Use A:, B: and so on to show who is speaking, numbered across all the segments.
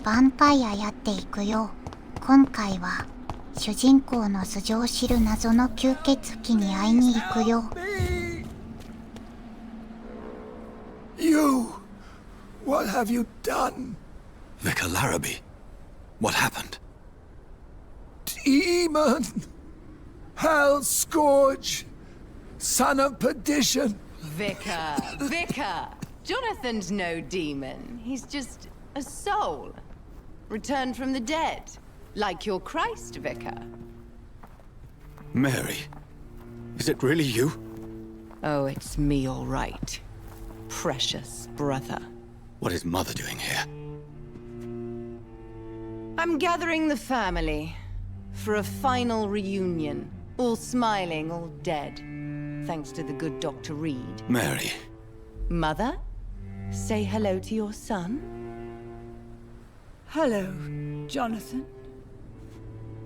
A: ヴァンパイアやっていくよ。今回は主人公の素性を知る謎の吸血鬼に会いに行くよ。
B: You! What have you done?
C: Vicar Larrabee, what happened?
B: Demon! Hell Scourge! Son of perdition!
D: Vicar! Jonathan's no demon. He's just a soul. Returned from the dead. Like your Christ, Vicar.
C: Mary, is it really you?
D: Oh, it's me, all right. Precious brother.
C: What is Mother doing here?
D: I'm gathering the family for a final reunion. All smiling, all dead. Thanks to the good Dr. Reed.
C: Mary.
D: Mother, say hello to your son.
E: Hello, Jonathan.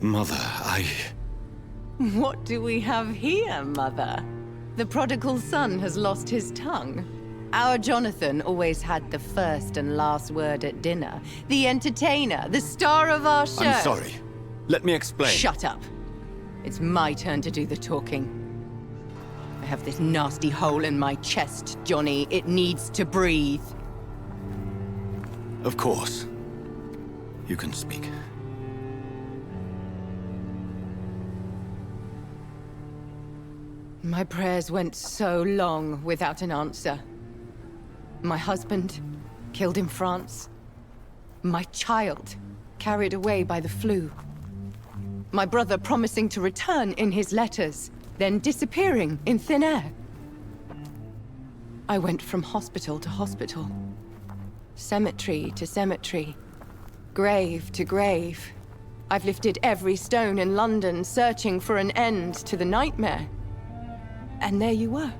C: Mother,
D: What do we have here, Mother? The prodigal son has lost his tongue. Our Jonathan always had the first and last word at dinner. The entertainer, the star of our show.
C: I'm sorry. Let me explain.
D: Shut up. It's my turn to do the talking. I have this nasty hole in my chest, Johnny. It needs to breathe.
C: Of course. You can speak.
D: My prayers went so long without an answer. My husband, killed in France. My child, carried away by the flu. My brother promising to return in his letters, then disappearing in thin air. I went from hospital to hospital. Cemetery to cemetery. Grave to grave. I've lifted every stone in London, searching for an end to the nightmare. And there you were.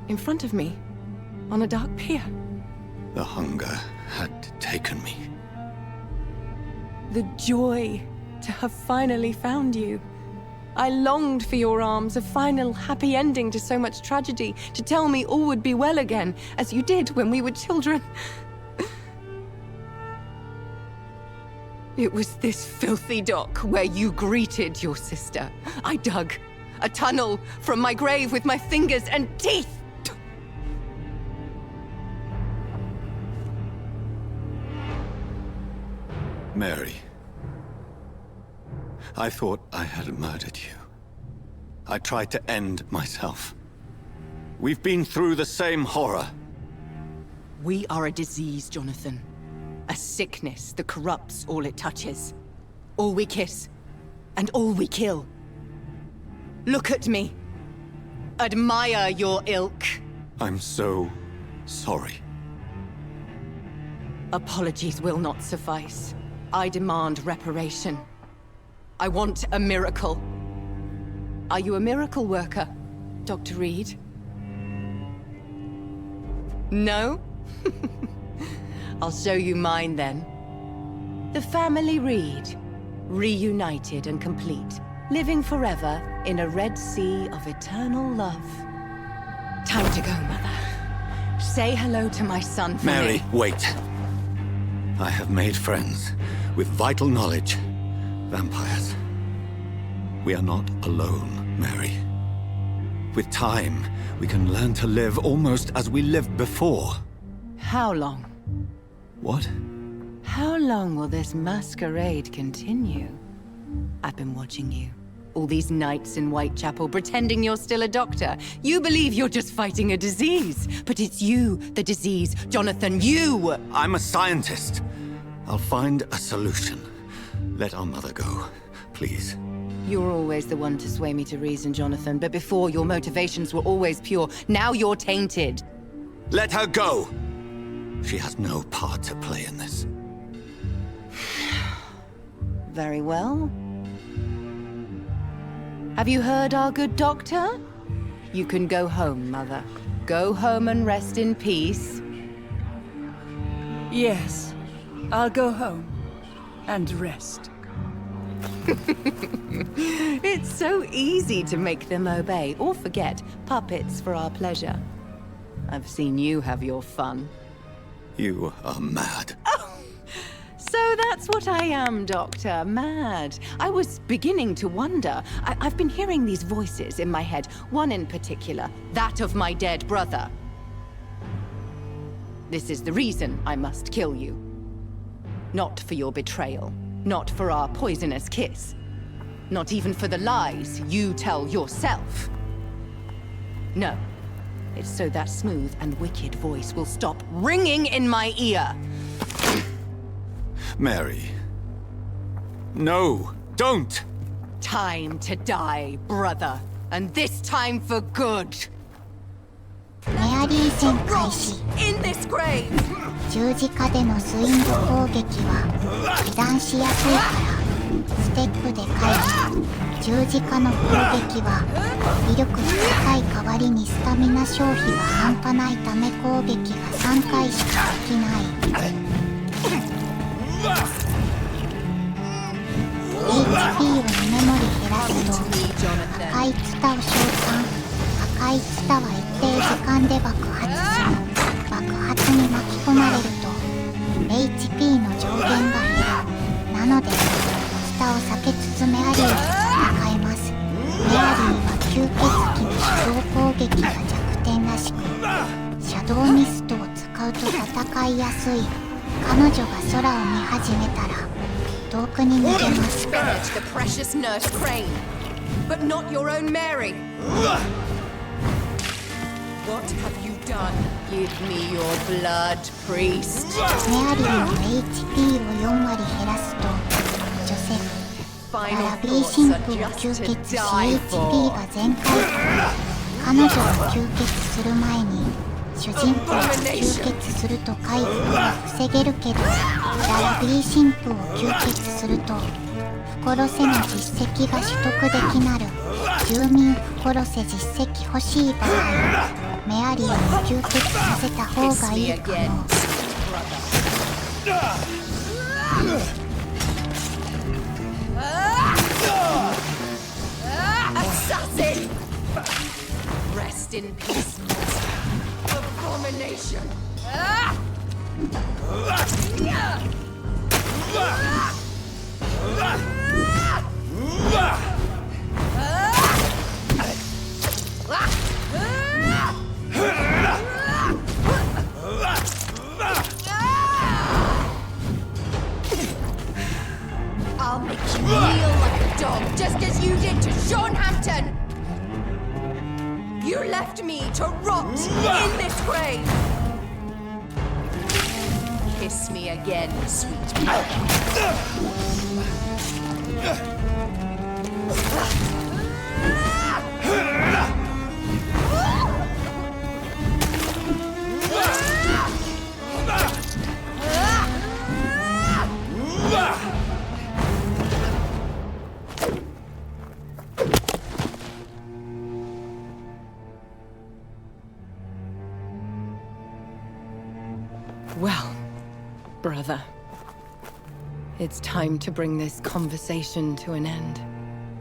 D: In front of me. On a dark pier.
C: The hunger had taken me.
D: The joy to have finally found you. I longed for your arms, a final happy ending to so much tragedy, to tell me all would be well again, as you did when we were children. It was this filthy dock where you greeted your sister. I dug a tunnel from my grave with my fingers and teeth.
C: Mary. I thought I had murdered you. I tried to end myself. We've been through the same horror.
D: We are a disease, Jonathan. A sickness that corrupts all it touches. All we kiss, and all we kill. Look at me. Admire your ilk.
C: I'm so sorry.
D: Apologies will not suffice. I demand reparation. I want a miracle. Are you a miracle worker, Dr. Reed? No? I'll show you mine then. The family Reed, reunited and complete, living forever in a red sea of eternal love. Time to go, Mother. Say hello to my son for
C: Mary,
D: me.
C: wait. I have made friends with vital knowledge. Vampires. We are not alone, Mary. With time, we can learn to live almost as we lived before.
D: How long?
C: What?
D: How long will this masquerade continue? I've been watching you. All these nights in Whitechapel, pretending you're still a doctor. You believe you're just fighting a disease. But it's you, the disease. Jonathan, you!
C: I'm a scientist. I'll find a solution. Let our mother go, please.
D: You're always the one to sway me to reason, Jonathan. But before, your motivations were always pure. Now you're tainted.
C: Let her go! She has no part to play in this.
D: Very well. Have you heard our good doctor? You can go home, Mother. Go home and rest in peace.
E: Yes, I'll go home and rest.
D: It's so easy to make them obey or forget, puppets for our pleasure. I've seen you have your fun.
C: You are mad.
D: So That's what I am, Doctor. Mad. I was beginning to wonder. I've been hearing these voices in my head, one in particular, that of my dead brother. This is the reason I must kill you. Not for your betrayal, not for our poisonous kiss, not even for the lies you tell yourself. No. It's so that smooth and wicked voice will stop ringing in my ear.
C: Mary. No, don't!
D: Time to die, brother. And this time for good.
A: メアリー戦開始。
D: In this grave!
A: 十字架でのスイング攻撃は被弾しやすいからステップで回避。十字架の攻撃は威力が高い代わりにスタミナ消費が半端ないため攻撃が3回しかできない。HP を2メモリ減らすと赤いツタを召喚。赤いツタは一定時間で爆発する。爆発に巻き込まれると HP の上限が減る。なのでツタを避けつつメアリーを戦えます。メアリーは吸血鬼の手動攻撃が弱点らしくシャドウミストを使うと戦いやすい。彼女が空を見始めたら遠くに逃げます。
D: Spinach the precious nurse Crane, but not your own Mary. What have you done? Give me your blood, priest.
A: メアリーの HP を4割減らすとジョセフララビー神父を吸血し HP が全開と彼女が吸血する前に主人公が吸血すると回復が防げるけどララビー神父を吸血するとフコロセの実績が取得できなる。住民フコロセ実績欲しい場合メアリーを吸血させた方がいいかも。
D: Assassin! Rest in peace, abomination! I'll make you kneel like a dog, just as you did to Sean Hampton! You left me to rot in this grave! Kiss me again, sweet mother. Well, brother, it's time to bring this conversation to an end.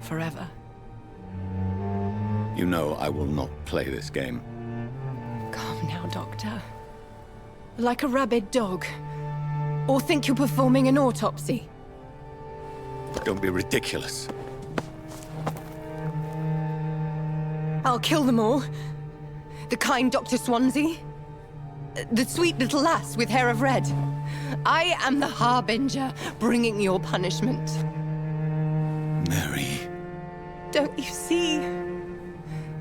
D: Forever.
C: You know I will not play this game.
D: Calm now, Doctor. Like a rabid dog. Or think you're performing an autopsy.
C: Don't be ridiculous.
D: I'll kill them all. The kind Dr. Swansea. The sweet little lass with hair of red. I am the Harbinger, bringing your punishment.
C: Mary.
D: Don't you see?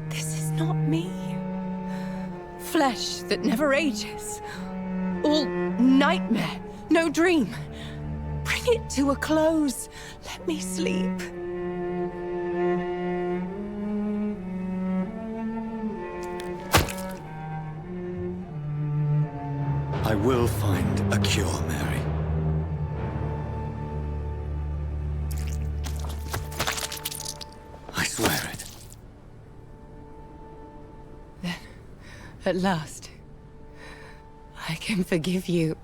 D: This is not me. Flesh that never ages. All nightmare, no dream. Bring it to a close. Let me sleep.
C: I will find a cure, Mary. I swear it.
D: Then, at last, I can forgive you.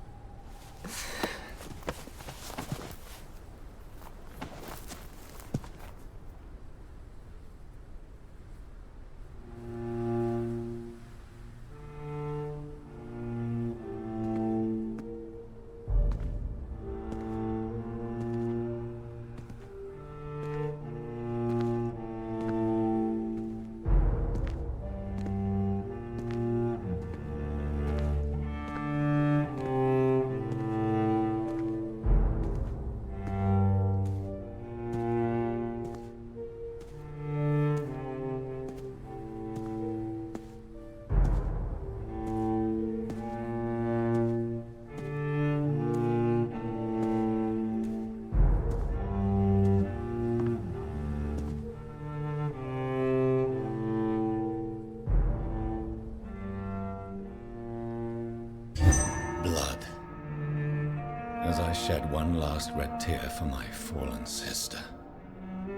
C: one last red tear for my fallen sister.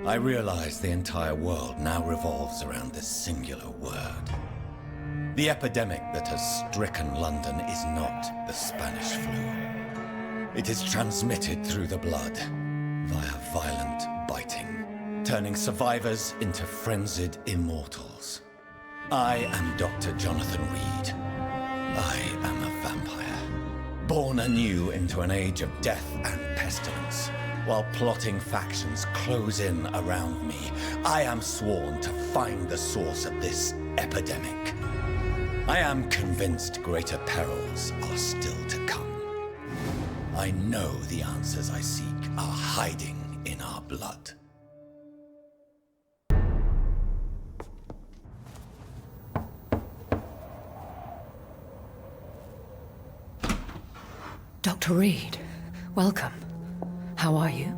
C: I realize the entire world now revolves around this singular word. The epidemic that has stricken London is not the Spanish flu. It is transmitted through the blood, via violent biting, turning survivors into frenzied immortals. I am Dr. Jonathan Reed. I am a vampire, born anew into an age of death and pestilence. While plotting factions close in around me, I am sworn to find the source of this epidemic. I am convinced greater perils are still to come. I know the answers I seek are hiding in our blood.
F: Dr. Reed, welcome. How are you?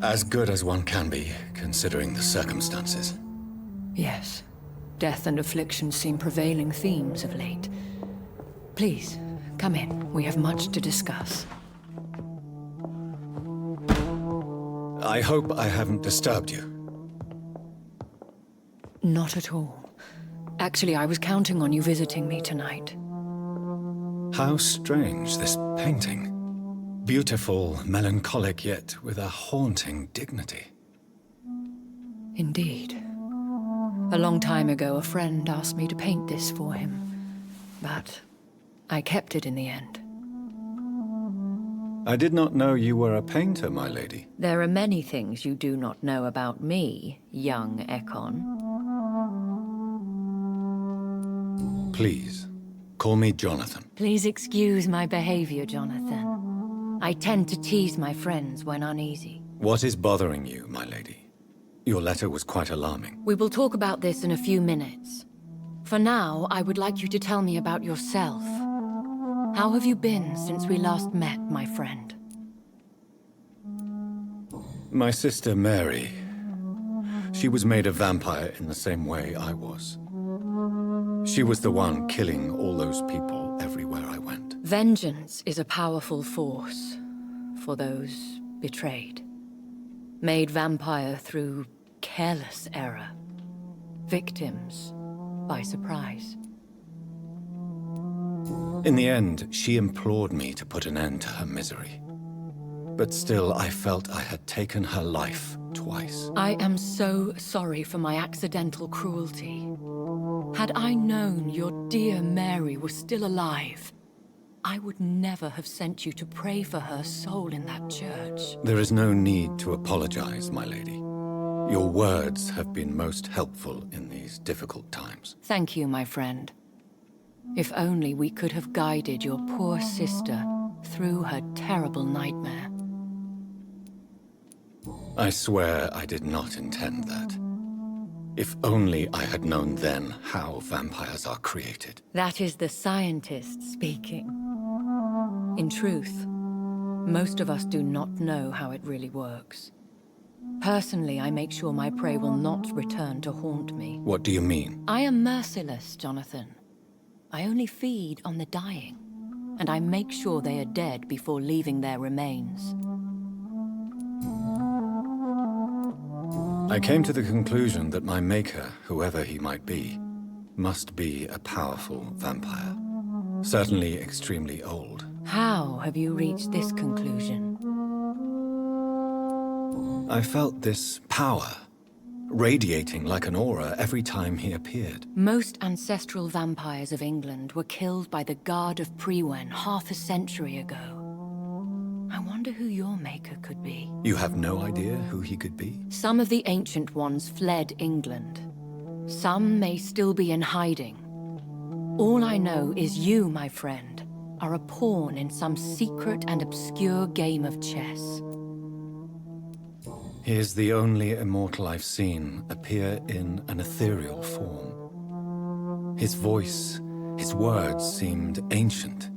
C: As good as one can be, considering the circumstances.
F: Yes. Death and affliction seem prevailing themes of late. Please, come in. We have much to discuss.
C: I hope I haven't disturbed you.
F: Not at all. Actually, I was counting on you visiting me tonight.
C: How strange, this painting. Beautiful, melancholic, yet with a haunting dignity.
F: Indeed. A long time ago, a friend asked me to paint this for him. But I kept it in the end.
C: I did not know you were a painter, my lady.
F: There are many things you do not know about me, young Ekon.
C: Please, call me Jonathan.
F: Please excuse my behavior, Jonathan. I tend to tease my friends when uneasy.
C: What is bothering you, my lady? Your letter was quite alarming.
F: We will talk about this in a few minutes. For now, I would like you to tell me about yourself. How have you been since we last met, my friend?
C: My sister Mary. She was made a vampire in the same way I was. She was the one killing all those people everywhere I went.
F: Vengeance is a powerful force for those betrayed. Made vampire through careless error. Victims by surprise.
C: In the end, she implored me to put an end to her misery. But still, I felt I had taken her life twice.
F: I am so sorry for my accidental cruelty. Had I known your dear Mary was still alive, I would never have sent you to pray for her soul in that church.
C: There is no need to apologize, my lady. Your words have been most helpful in these difficult times.
F: Thank you, my friend. If only we could have guided your poor sister through her terrible nightmare.
C: I swear I did not intend that. If only I had known then how vampires are created.
F: That is the scientist speaking. In truth, most of us do not know how it really works. Personally, I make sure my prey will not return to haunt me.
C: What do you mean?
F: I am merciless, Jonathan. I only feed on the dying, and I make sure they are dead before leaving their remains.
C: I came to the conclusion that my maker, whoever he might be, must be a powerful vampire. Certainly extremely old.
F: How have you reached this conclusion?
C: I felt this power, radiating like an aura every time he appeared.
F: Most ancestral vampires of England were killed by the Guard of Priwen half a century ago. I wonder who your maker could be.
C: You have no idea who he could be?
F: Some of the ancient ones fled England. Some may still be in hiding. All I know is you, my friend, are a pawn in some secret and obscure game of chess.
C: He is the only immortal I've seen appear in an ethereal form. His voice, his words seemed ancient.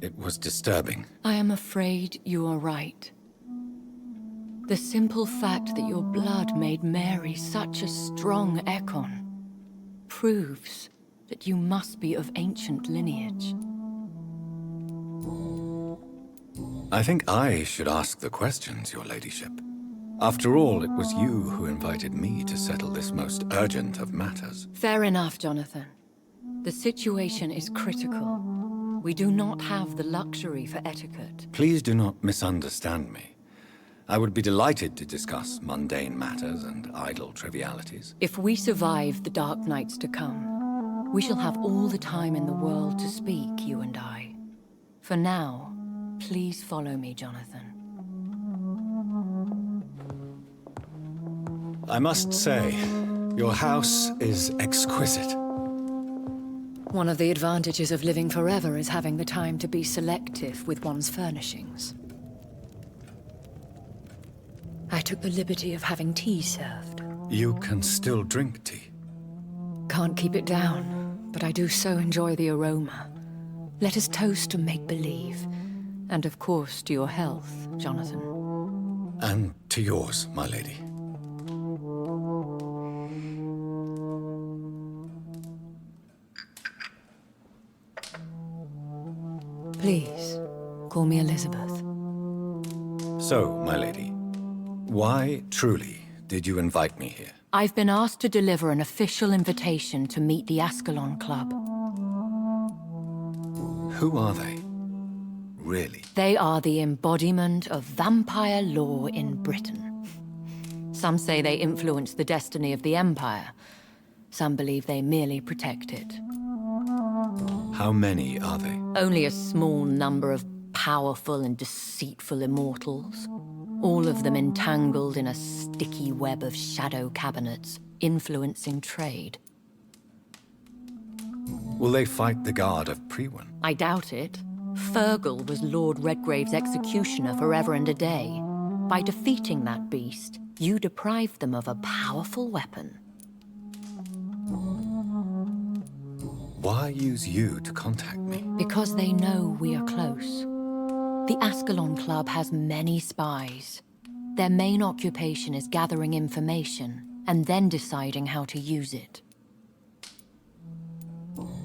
C: It was disturbing.
F: I am afraid you are right. The simple fact that your blood made Mary such a strong Ekon proves that you must be of ancient lineage.
C: I think I should ask the questions, your ladyship. After all, it was you who invited me to settle this most urgent of matters.
F: Fair enough, Jonathan. The situation is critical. We do not have the luxury for etiquette.
C: Please do not misunderstand me. I would be delighted to discuss mundane matters and idle trivialities.
F: If we survive the dark nights to come, we shall have all the time in the world to speak, you and I. For now, please follow me, Jonathan.
C: I must say, your house is exquisite.
F: One of the advantages of living forever is having the time to be selective with one's furnishings. I took the liberty of having tea served.
C: You can still drink tea.
F: Can't keep it down, but I do so enjoy the aroma. Let us toast to make-believe. And of course to your health, Jonathan.
C: And to yours, my lady.
F: Please, call me Elizabeth.
C: So, my lady, why truly did you invite me here?
F: I've been asked to deliver an official invitation to meet the Ascalon Club.
C: Who are they? Really?
F: They are the embodiment of vampire law in Britain. Some say they influence the destiny of the Empire. Some believe they merely protect it.
C: How many are they?
F: Only a small number of powerful and deceitful immortals. All of them entangled in a sticky web of shadow cabinets, influencing trade.
C: Will they fight the guard of Priwen?
F: I doubt it. Fergal was Lord Redgrave's executioner forever and a day. By defeating that beast, you deprived them of a powerful weapon.
C: Why use you to contact me?
F: Because they know we are close. The Ascalon Club has many spies. Their main occupation is gathering information and then deciding how to use it.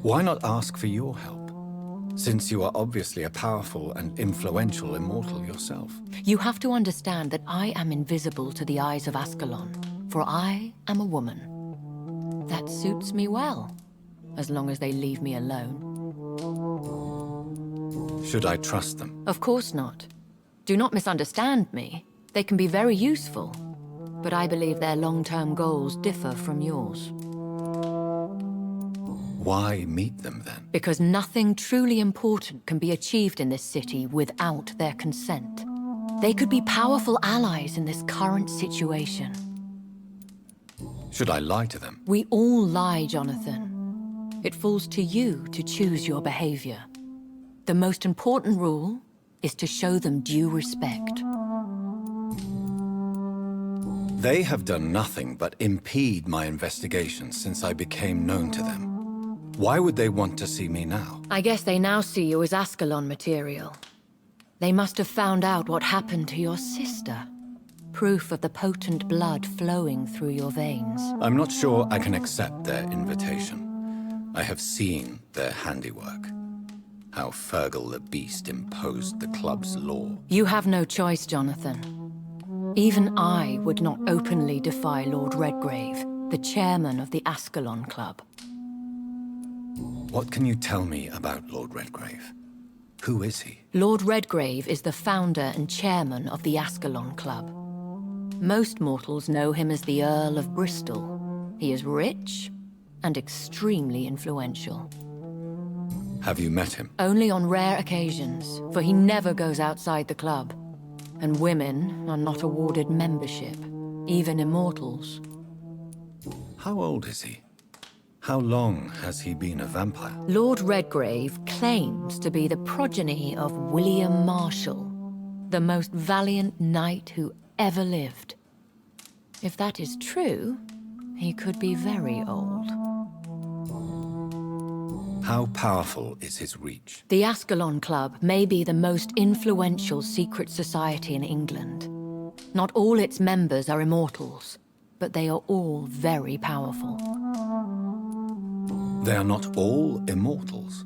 C: Why not ask for your help? Since you are obviously a powerful and influential immortal yourself.
F: You have to understand that I am invisible to the eyes of Ascalon, for I am a woman. That suits me well, as long as they leave me alone.
C: Should I trust them?
F: Of course not. Do not misunderstand me. They can be very useful, but I believe their long-term goals differ from yours.
C: Why meet them then?
F: Because nothing truly important can be achieved in this city without their consent. They could be powerful allies in this current situation.
C: Should I lie to them?
F: We all lie, Jonathan. It falls to you to choose your behavior. The most important rule is to show them due respect.
C: They have done nothing but impede my investigations since I became known to them. Why would they want to see me now?
F: I guess they now see you as Ascalon material. They must have found out what happened to your sister. Proof of the potent blood flowing through your veins.
C: I'm not sure I can accept their invitation. I have seen their handiwork. How Fergal the Beast imposed the club's law.
F: You have no choice, Jonathan. Even I would not openly defy Lord Redgrave, the chairman of the Ascalon Club.
C: What can you tell me about Lord Redgrave? Who is he?
F: Lord Redgrave is the founder and chairman of the Ascalon Club. Most mortals know him as the Earl of Bristol. He is rich and extremely influential.
C: Have you met him?
F: Only on rare occasions, for he never goes outside the club. And women are not awarded membership, even immortals.
C: How old is he? How long has he been a vampire?
F: Lord Redgrave claims to be the progeny of William Marshall, the most valiant knight who ever lived. If that is true, he could be very old.
C: How powerful is his reach?
F: The Ascalon Club may be the most influential secret society in England. Not all its members are immortals, but they are all very powerful.
C: They are not all immortals.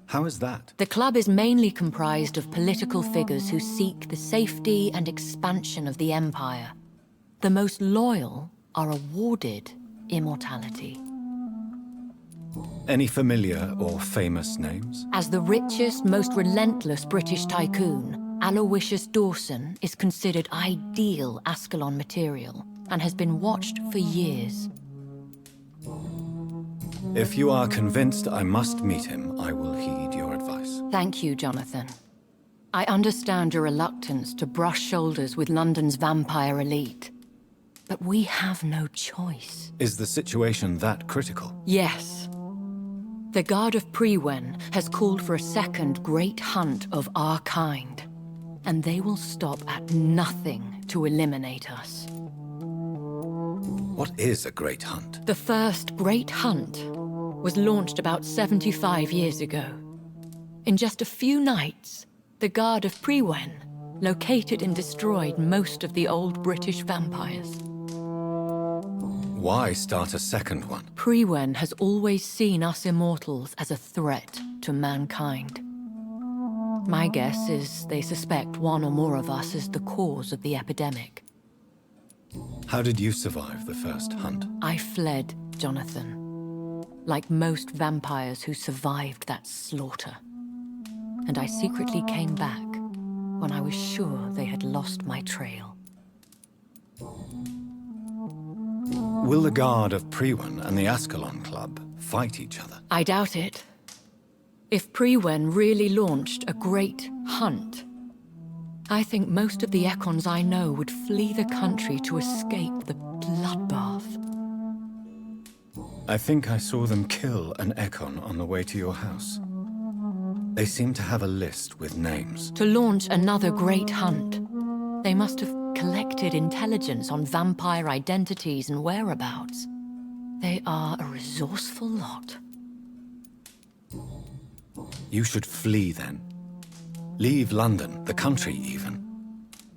C: How is that?
F: The club is mainly comprised of political figures who seek the safety and expansion of the Empire. The most loyal are awarded immortality.
C: Any familiar or famous names?
F: As the richest, most relentless British tycoon, Aloysius Dawson is considered ideal Ascalon material and has been watched for years.
C: If you are convinced I must meet him, I will heed your advice.
F: Thank you, Jonathan. I understand your reluctance to brush shoulders with London's vampire elite. But we have no choice.
C: Is the situation that critical?
F: Yes. The Guard of Prewen has called for a second great hunt of our kind. And they will stop at nothing to eliminate us.
C: What is a great hunt?
F: The first great hunt was launched about 75 years ago. In just a few nights, the Guard of Prewen located and destroyed most of the old British vampires.
C: Why start a second one?
F: Prewen has always seen us immortals as a threat to mankind. My guess is they suspect one or more of us is the cause of the epidemic.
C: How did you survive the first hunt?
F: I fled, Jonathan. Like most vampires who survived that slaughter. And I secretly came back when I was sure they had lost my trail.
C: Will the Guard of Prewen and the Ascalon Club fight each other?
F: I doubt it. If Prewen really launched a great hunt, I think most of the Ekons I know would flee the country to escape the bloodbath.
C: I think I saw them kill an Ekon on the way to your house. They seem to have a list with names.
F: To launch another great hunt, they must have collected intelligence on vampire identities and whereabouts. They are a resourceful lot.
C: You should flee then. Leave London, the country even.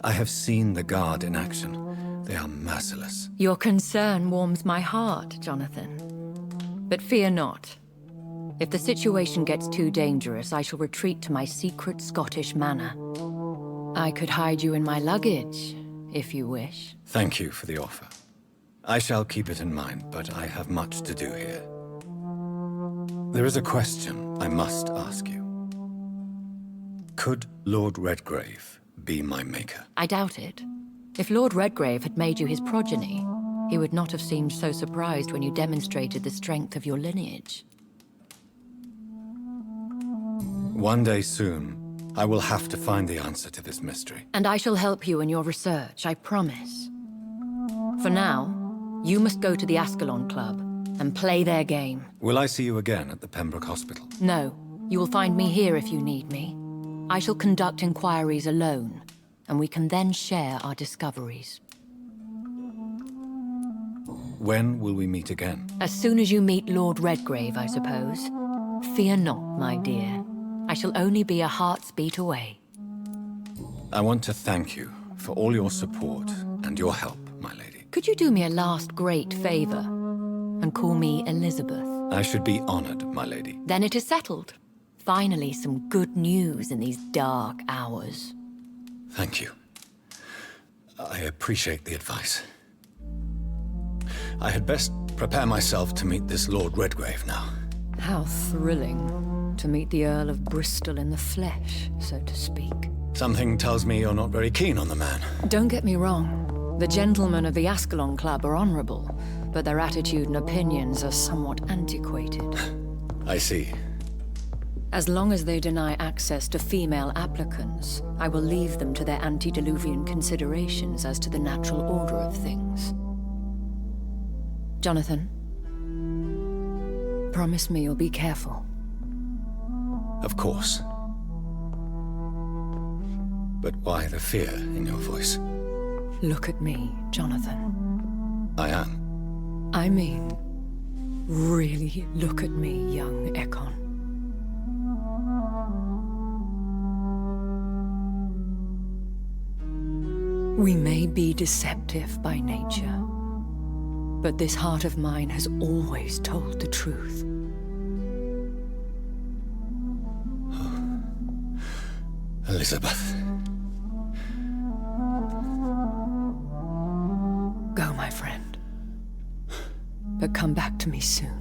C: I have seen the Guard in action. They are merciless.
F: Your concern warms my heart, Jonathan. But fear not. If the situation gets too dangerous, I shall retreat to my secret Scottish manor. I could hide you in my luggage, if you wish.
C: Thank you for the offer. I shall keep it in mind, but I have much to do here. There is a question I must ask you. Could Lord Redgrave be my maker?
F: I doubt it. If Lord Redgrave had made you his progeny, he would not have seemed so surprised when you demonstrated the strength of your lineage.
C: One day soon, I will have to find the answer to this mystery.
F: And I shall help you in your research, I promise. For now, you must go to the Ascalon Club and play their game.
C: Will I see you again at the Pembroke Hospital?
F: No, you will find me here if you need me. I shall conduct inquiries alone, and we can then share our discoveries.
C: When will we meet again?
F: As soon as you meet Lord Redgrave, I suppose. Fear not, my dear. I shall only be a heart's beat away.
C: I want to thank you for all your support and your help, my lady.
F: Could you do me a last great favor and call me Elizabeth?
C: I should be honored, my lady.
F: Then it is settled. Finally, some good news in these dark hours.
C: Thank you. I appreciate the advice. I had best prepare myself to meet this Lord Redgrave now.
F: How thrilling to meet the Earl of Bristol in the flesh, so to speak.
C: Something tells me you're not very keen on the man.
F: Don't get me wrong. The gentlemen of the Ascalon Club are honorable, but their attitude and opinions are somewhat antiquated.
C: I see.
F: As long as they deny access to female applicants, I will leave them to their antediluvian considerations as to the natural order of things. Jonathan, promise me you'll be careful.
C: Of course. But why the fear in your voice?
F: Look at me, Jonathan.
C: I am.
F: I mean, really look at me, young Ekon. We may be deceptive by nature, but this heart of mine has always told the truth.
C: Elizabeth.
F: Go, my friend. But come back to me soon.